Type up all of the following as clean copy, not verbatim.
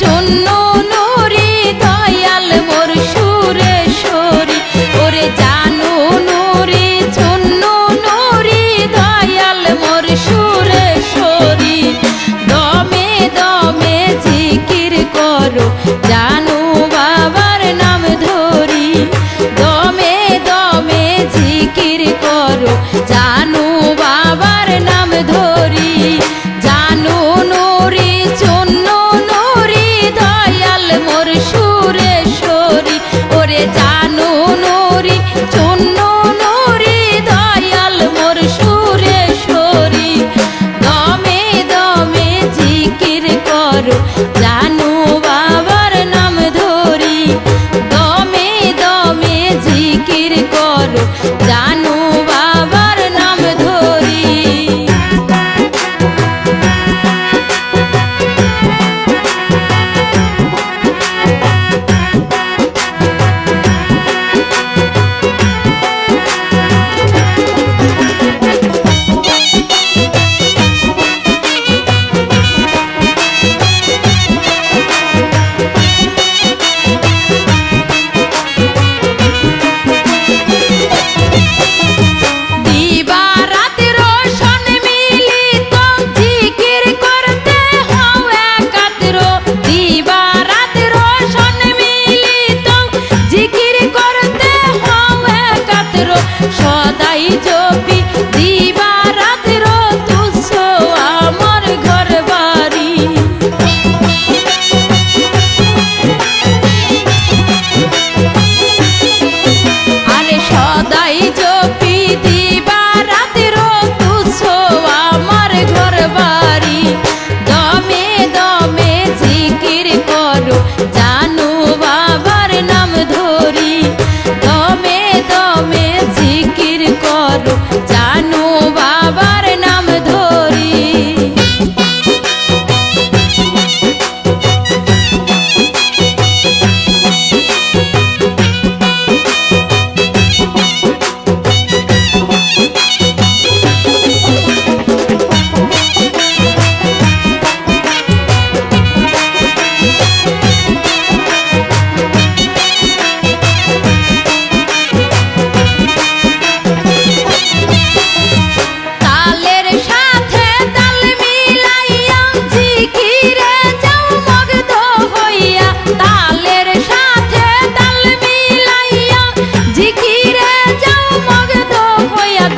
চূন্য নুরি দয়াল মোর সুরেশ্বরী ওরে জানু নুরি চূন্য নুরি দয়াল মোর সুরেশ্বরী দমে দমে জিকির করো জানু বাবার নাম ধরি দমে দমে জিকির করো জানু বাবার নাম ধরি জানু নুরি চূন্য নুরি দয়াল মোর সুরেশ্বরী ওরে জানু নুরি চূন্য নুরি দয়াল মোর সুরেশ্বরী দমে দমে জিকির করো জানু বাবার নাম ধরি দমে দমে জিকির করো জানু বাবার নাম ধরি সদাই জপি দিবা রাতের তুচ্ছ আমার ঘর বাড়ি আরে সদাই জপি দিবা রাতের তুচ্ছ আমার ঘর বাড়ি দমে দমে জিকির করো জানু বাবার নাম ধরি দমে দমে জিকির করো জানু বাবার নাম ধরি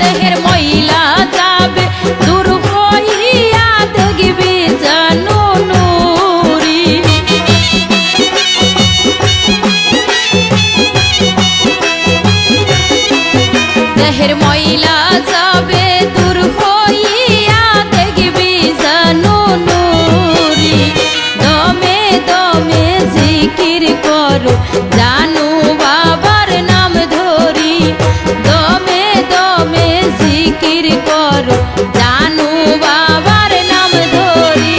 দেহের ময়লা যাবে দূর হইয়া দেখবি জানু নুরি দেহের ময়লা যাবে দূর হইয়া দেখবি জানু নুরি দমে দমে জিকির করো জানু বাবার নাম ধরি দমে দমে জিকির করো জানু বাবার নাম ধরি